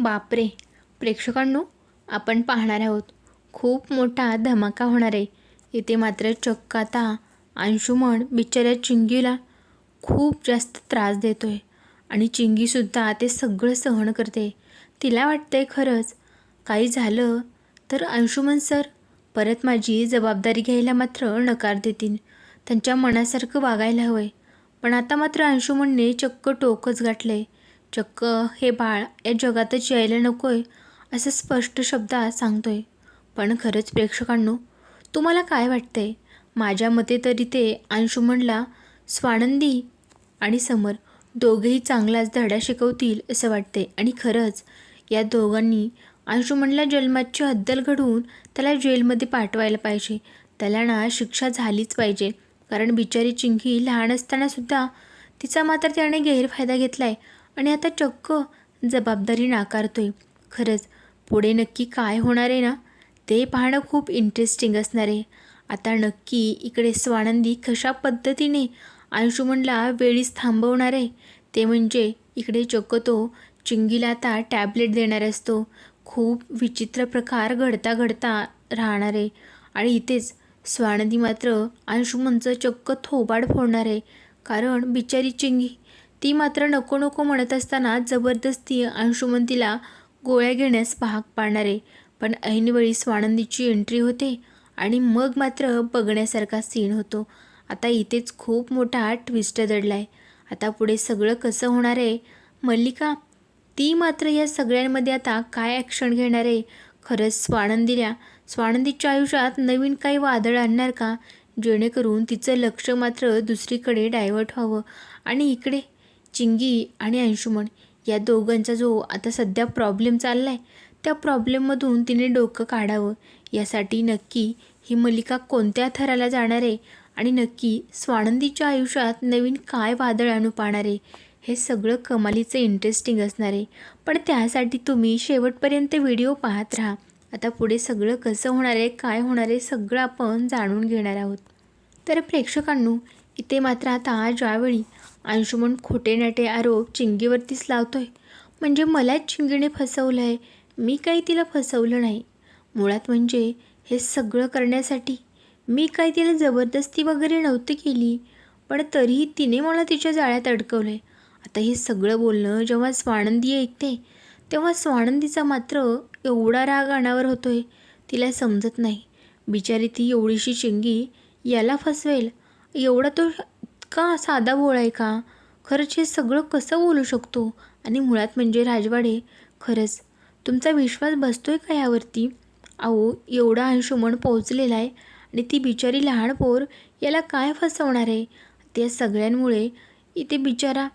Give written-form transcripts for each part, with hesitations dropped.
बापरे! प्रेक्षकांनो, आपण पाहणार आहोत खूप मोठा धमाका होणार आहे. इथे मात्र चक्क आता अंशुमन बिचाऱ्या चिंगीला खूप जास्त त्रास देतोय आणि चिंगीसुद्धा ते सगळं सहन करते. तिला वाटतंय खरंच काही झालं तर अंशुमन सर परत माझी जबाबदारी घ्यायला मात्र नकार देतील. त्यांच्या मनासारखं वागायला हवंय. पण आता मात्र अंशुमनने चक्क टोकच गाठलंय. चक्क हे बाळ या जगातच यायला नकोय असं स्पष्ट शब्दात सांगतोय. पण खरंच प्रेक्षकांनो, तुम्हाला काय वाटतंय? माझ्या मते तरी ते अंशुमनला स्वानंदी आणि समर दोघेही चांगलाच धडा शिकवतील असं वाटते. आणि खरंच या दोघांनी अंशुमनला जन्माची अद्दल घडवून त्याला जेलमध्ये पाठवायला पाहिजे. त्याला ना शिक्षा झालीच पाहिजे. कारण बिचारी चिंगी लहान असतानासुद्धा तिचा मात्र त्याने गैरफायदा घेतला आहे आणि आता चक्क जबाबदारी नाकारतोय. खरंच पुढे नक्की काय होणार आहे ना, ते पाहणं खूप इंटरेस्टिंग असणार आहे. आता नक्की इकडे स्वानंदी कशा पद्धतीने अंशुमनला वेळीच थांबवणार आहे, ते म्हणजे इकडे चक्क तो चिंगीला आता टॅबलेट देणार असतो. खूप विचित्र प्रकार घडता घडता राहणार आहे आणि इथेच स्वानंदी मात्र अंशुमनचं चक्क थोबाड फोडणार आहे. कारण बिचारी चिंगी ती मात्र नको नको म्हणत असताना जबरदस्ती अंशुमन तिला गोळ्या घेण्यास भाग पाडणार आहे. पण ऐनवेळी स्वानंदीची एंट्री होते आणि मग मात्र बघण्यासारखा सीन होतो. आता इथेच खूप मोठा ट्विस्ट दडला आहे. आता पुढे सगळं कसं होणार आहे? मल्लिका ती मात्र या सगळ्यांमध्ये आता काय ॲक्शन घेणार आहे? खरंच स्वानंदीच्या आयुष्यात नवीन काही वादळ आणणार का, जेणेकरून तिचं लक्ष मात्र दुसरीकडे डायव्हर्ट व्हावं आणि इकडे चिंगी आणि अंशुमन या दोघांचा जो आता सध्या प्रॉब्लेम चालला आहे, त्या प्रॉब्लेममधून तिने डोकं काढावं. यासाठी नक्की ही मल्लिका कोणत्या थराला जाणार आहे आणि नक्की स्वानंदीच्या आयुष्यात नवीन काय वादळ आणू पाहणार आहे, हे सगळं कमालीचं इंटरेस्टिंग असणार आहे. पण त्यासाठी तुम्ही शेवटपर्यंत व्हिडिओ पाहत राहा. आता पुढे सगळं कसं होणार आहे, काय होणार आहे, सगळं आपण जाणून घेणार आहोत. तर प्रेक्षकांनो, इथे मात्र आता ज्यावेळी अंशुमन खोटे नाटे आरोप चिंगीवरतीच लावतोय, म्हणजे मलाच चिंगीने फसवलं आहे, मी काही तिला फसवलं नाही. मुळात म्हणजे हे सगळं करण्यासाठी मी काही तिला जबरदस्ती वगैरे नव्हती केली, पण तरीही तिने मला तिच्या जाळ्यात अडकवलं आहे. आता हे सगळं बोलणं जेव्हा स्वानंदी ऐकते, तेव्हा स्वानंदीचा मात्र एवढा राग अनावर होतोय, तिला समजत नाही. बिचारी ती एवढीशी चिंगी याला फसवेल एवढा तो का साधा भोळा आहे का? खरंच हे सगळं कसं बोलू शकतो? आणि मुळात म्हणजे राजवाडे, खरंच तुमचा विश्वास बसतोय का यावरती? अहो, एवढा अंशुमन पोहोचलेला आहे आणि ती बिचारी लहान पोर याला काय फसवणार आहे? त्या सगळ्यांमुळे इथे बिचारा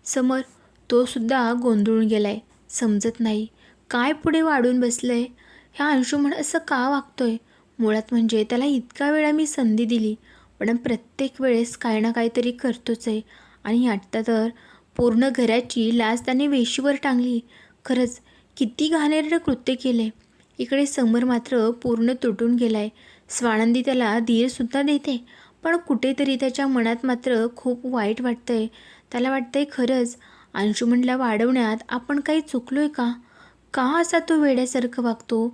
समर तो सुद्धा गोंधळून गेलाय. समजत नाही काय पुढे वाढून बसलंय. ह्या अंशुमन असं का वागतोय? मुळात म्हणजे त्याला इतका वेळा मी संधी दिली, पण प्रत्येक वेळेस काही ना काहीतरी करतोच आहे. आणि आता तर पूर्ण घराची लाज त्याने वेशीवर टांगली. खरंच किती घाणेरडं कृत्य केले. इकडे समर मात्र पूर्ण तुटून गेलाय. स्वानंदी त्याला धीरसुद्धा देते, पण कुठेतरी त्याच्या मनात मात्र खूप वाईट वाटतंय. त्याला वाटतंय खरंच अंशुमनला वाढवण्यात आपण काही चुकलोय का? का असा तो वेड्यासारखं वागतो?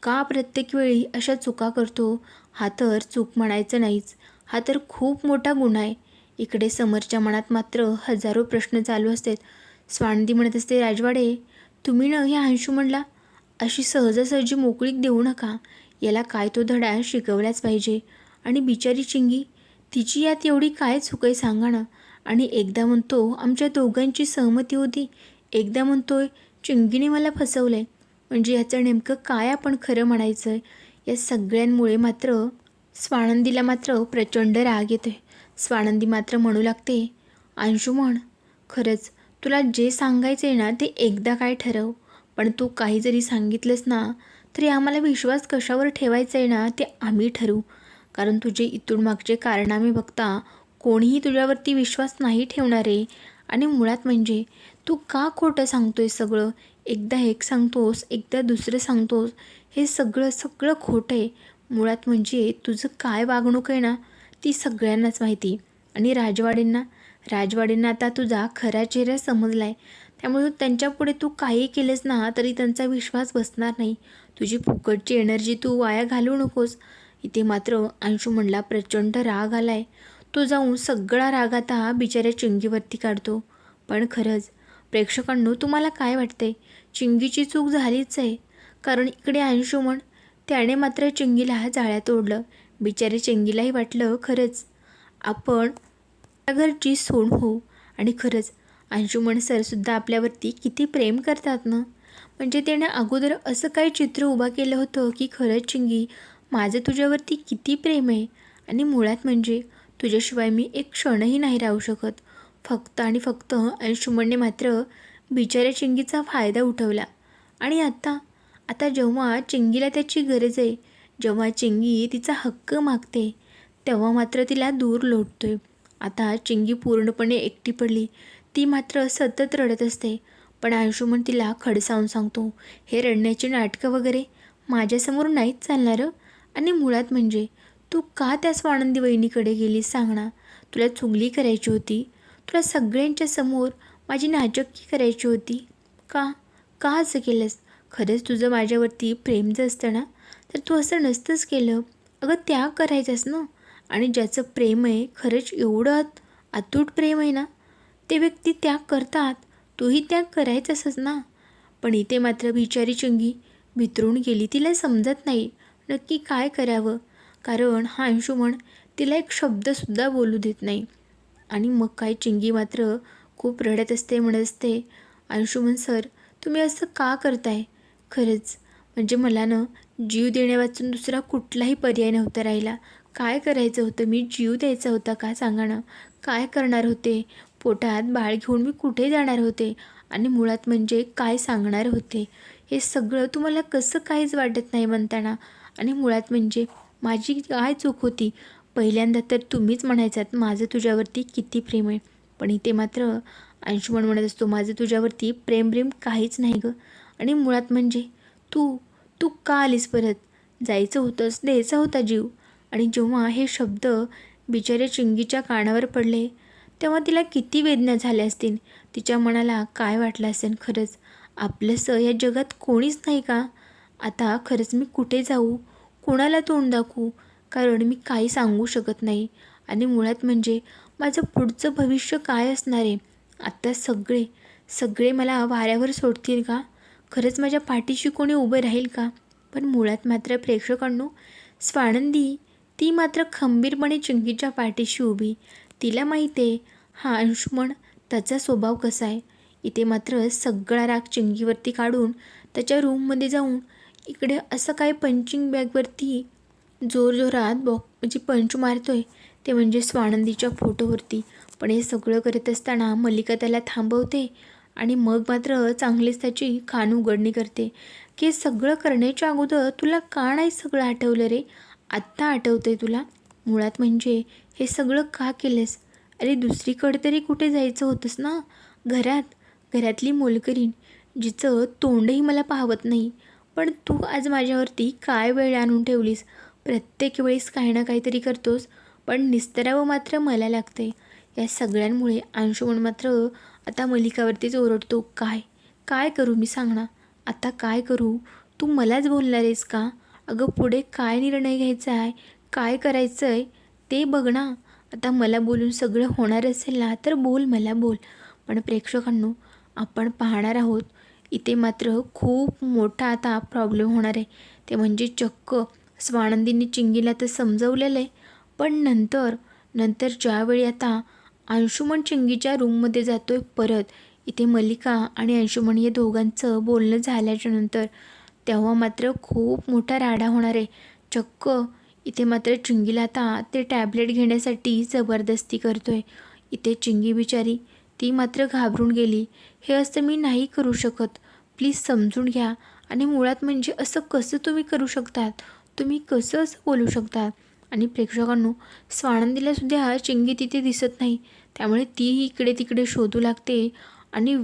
का प्रत्येक वेळी अशा चुका करतो? हा तर चूक म्हणायचं नाहीच, हा तर खूप मोठा गुन्हा आहे. इकडे समरच्या मनात मात्र हजारो प्रश्न चालू असतात. स्वानंदी म्हणत असते, राजवाडे तुम्ही ना ह्या अंशुमनला अशी सहजासहजी मोकळीक देऊ नका. याला काय तो धडा शिकवलाच पाहिजे. आणि बिचारी चिंगी, तिची यात एवढी काय चूक आहे सांगा ना. आणि एकदा म्हणतो आमच्या दोघांची सहमती होती, एकदा म्हणतोय चिंगीने मला फसवलंय. म्हणजे याचं नेमकं काय आपण खरं म्हणायचं आहे? या सगळ्यांमुळे मात्र स्वानंदीला मात्र प्रचंड राग येतोय. स्वानंदी मात्र म्हणू लागते, अंशुमन खरंच तुला जे सांगायचं आहे ना ते एकदा काय ठरव. पण तू काही जरी सांगितलंस ना तरी आम्हाला विश्वास कशावर ठेवायचा आहे ना ते आम्ही ठरवू. कारण तुझे इथून मागचे कारनामे बघता कोणीही तुझ्यावरती विश्वास नाही ठेवणार आहे. आणि मुळात म्हणजे तू का खोटं सांगतोय सगळं? एकदा एक सांगतोस, एकदा दुसरं सांगतोस, हे सगळं खोटं आहे. मुळात म्हणजे तुझं काय वागणूक आहे ना ती सगळ्यांनाच माहिती. आणि राजवाडेंना आता तुझा खरा चेहरा समजला आहे. त्यामुळे त्यांच्यापुढे तू काही केलंस ना तरी त्यांचा विश्वास बसणार नाही. तुझी फुकटची एनर्जी तू वाया घालवू नकोस. इथे मात्र अंशुमनला प्रचंड राग आलाय. तो जाऊन सगळा राग आता बिचाऱ्या चिंगीवरती काढतो. पण खरंच प्रेक्षकांनो, तुम्हाला काय वाटतंय? चिंगीची चूक झालीच आहे. कारण इकडे अंशुमन त्याने मात्र चिंगीला जाळ्यात ओढलं. बिचारे चिंगीलाही वाटलं खरंच आपण त्या घरची सून होऊ. आणि खरंच अंशुमन सरसुद्धा आपल्यावरती किती प्रेम करतात ना. म्हणजे त्याने अगोदर असं काही चित्र उभा केलं होतं की खरंच चिंगी, माझं तुझ्यावरती किती प्रेम आहे आणि मुळात म्हणजे तुझ्याशिवाय मी एक क्षणही नाही राहू शकत. फक्त आणि फक्त अंशुमनने मात्र बिचाऱ्या चिंगीचा फायदा उठवला. आणि आता जेव्हा चिंगीला त्याची गरज आहे, जेव्हा चिंगी तिचा हक्क मागते, तेव्हा मात्र तिला दूर लोटतोय. आता चिंगी पूर्णपणे एकटी पडली. ती मात्र सतत रडत असते. पण अंशुमन तिला खडसावून सांगतो, हे रडण्याची नाटकं वगैरे माझ्यासमोर नाहीच चालणार. आणि मुळात म्हणजे तू का त्या स्वानंदी वहिनीकडे गेलीस सांग ना. तुला चुगली करायची होती, तुला सगळ्यांच्या समोर माझी नाचक्की करायची होती. का का असं केलंस? खरंच तुझं माझ्यावरती प्रेम जर असतं ना तर तू असं नसतंच केलं. अगं त्याग करायचास ना. आणि ज्याचं प्रेम आहे, खरंच एवढं अतूट प्रेम आहे ना, ते व्यक्ती त्याग करतात. तूही त्याग करायचासच ना. पण इथे मात्र बिचारी चिंगी भितरून गेली. तिला समजत नाही नक्की काय करावं. कारण हा अंशुमन तिला एक शब्दसुद्धा बोलू देत नाही. आणि मग काय चिंगी मात्र खूप रडत असते, म्हणत असते, अंशुमन सर, तुम्ही असं का करताय? खरंच म्हणजे मला ना जीव देण्यावाचून दुसरा कुठलाही पर्याय नव्हता राहिला. काय करायचं होतं? मी जीव द्यायचा होता का सांगा ना. काय करणार होते? पोटात बाळ घेऊन मी कुठे जाणार होते? आणि मुळात म्हणजे काय सांगणार होते? हे सगळं तुम्हाला कसं काहीच वाटत नाही म्हणताना. आणि मुळात म्हणजे माझी काय चूक होती? पहिल्यांदा तर तुम्हीच म्हणायचात माझं तुझ्यावरती किती प्रेम आहे. पण इथे मात्र अंशुमन म्हणत असतो, माझं तुझ्यावरती प्रेम काहीच नाही गं. आणि मुळात म्हणजे तू तू का आलीस परत? जायचं होतंच, द्यायचा होता जीव. आणि जेव्हा हे शब्द बिचाऱ्या चिंगीच्या कानावर पडले तेव्हा तिला किती वेदना झाल्या असतील. तिच्या मनाला काय वाटलं असेल. खरंच आपलंसं या जगात कोणीच नाही का? आता खरंच मी कुठे जाऊ, कोणाला तोंड दाखवू? कारण मी काही सांगू शकत नाही. आणि मुळात म्हणजे माझं पुढचं भविष्य काय असणार आहे? आत्ता सगळे मला वाऱ्यावर सोडतील का? खरंच माझ्या पाठीशी कोणी उभं राहील का? पण मुळात मात्र प्रेक्षकांनो, स्वानंदी ती मात्र खंबीरपणे चिंगीच्या पाठीशी उभी. तिला माहिती आहे हा अंशुमन त्याचा स्वभाव कसा आहे. इथे मात्र सगळा राग चिंगीवरती काढून त्याच्या रूममध्ये जाऊन इकडे असं काय पंचिंग बॅगवरती जोरजोरात म्हणजे पंच मारतोय, ते म्हणजे स्वानंदीच्या फोटोवरती. पण हे सगळं करत असताना मल्लिका त्याला थांबवते आणि मग मात्र चांगलीच त्याची कान उघडणी करते की हे सगळं करण्याच्या अगोदर तुला का नाही सगळं आठवलं रे? आत्ता आठवतंय तुला? मुळात म्हणजे हे सगळं का केलंस? अरे दुसरीकडे तरी कुठे जायचं होतंस ना. घरातली मोलकरीण जिचं तोंडही मला पाहवत नाही. पण तू आज माझ्यावरती काय वेळ आणून ठेवलीस? प्रत्येक वेळेस काही ना काहीतरी करतोस, पण निस्तरावं मात्र मला लागते. या सगळ्यांमुळे अंशुमन मात्र आता मल्लिकावरतीच ओरडतो. काय करू मी सांग ना. आता काय करू? तू मलाच बोलणार आहेस का? अगं पुढे काय निर्णय घ्यायचा आहे, काय करायचं आहे ते बघ ना. आता मला बोलून सगळं होणार असेल ना तर बोल, मला बोल. पण प्रेक्षकांनो, आपण पाहणार आहोत इथे मात्र खूप मोठा आता प्रॉब्लेम होणार आहे. ते म्हणजे चक्क स्वानंदींनी चिंगीला तर समजवलेलं आहे, पण नंतर ज्यावेळी आता अंशुमन चिंगीच्या रूममध्ये जातोय परत, इथे मल्लिका आणि अंशुमन या दोघांचं बोलणं झाल्याच्या नंतर, तेव्हा मात्र खूप मोठा राडा होणार आहे. चक्क इथे मात्र चिंगीला आता ते टॅबलेट घेण्यासाठी जबरदस्ती करतोय. इथे चिंगी बिचारी ती मात्र घाबरून गेली. हे असं मी नाही करू शकत, प्लीज समजून घ्या. आणि मुळात म्हणजे असं कसं तुम्ही करू शकतात? तुम्ही कसं असं बोलू शकतात? आणि प्रेक्षकांनो, स्वानंदीलासुद्धा चिंगी तिथे दिसत नाही. त्यामुळे तीही इकडे तिकडे शोधू लागते. आणि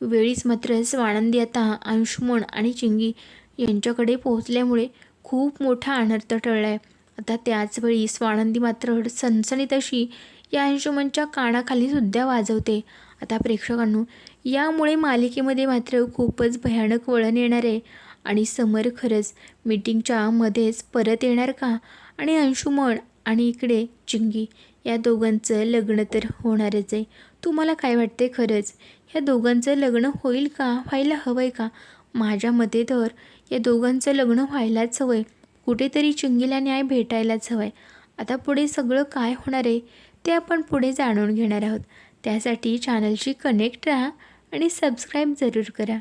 वेळीच मात्र स्वानंदी आता अंशुमन आणि चिंगी यांच्याकडे पोहोचल्यामुळे खूप मोठा अनर्थ टळला आहे. आता त्याचवेळी स्वानंदी मात्र सणसणीत अशी या अंशुमनच्या कानाखाली सुद्धा वाजवते. आता प्रेक्षकांनो, यामुळे मालिकेमध्ये मात्र खूपच भयानक वळण येणार आहे आणि समर खरंच मीटिंगच्या मध्येच परत येणार का? आणि अंशुमन आणि इकडे चिंगी या दोघांचं लग्न तर होणारच आहे. तुम्हाला काय वाटते खरंच ह्या दोघांचं लग्न होईल का? व्हायला हवं आहे का? माझ्या मते तर या दोघांचं लग्न व्हायलाच हवं आहे. कुठेतरी चिंगीला न्याय भेटायलाच हवा आहे. आता पुढे सगळं काय होणार आहे ते आपण पुढे जाणून घेणार आहोत. त्यासाठी चॅनलशी कनेक्ट राहा आणि सबस्क्राईब जरूर करा.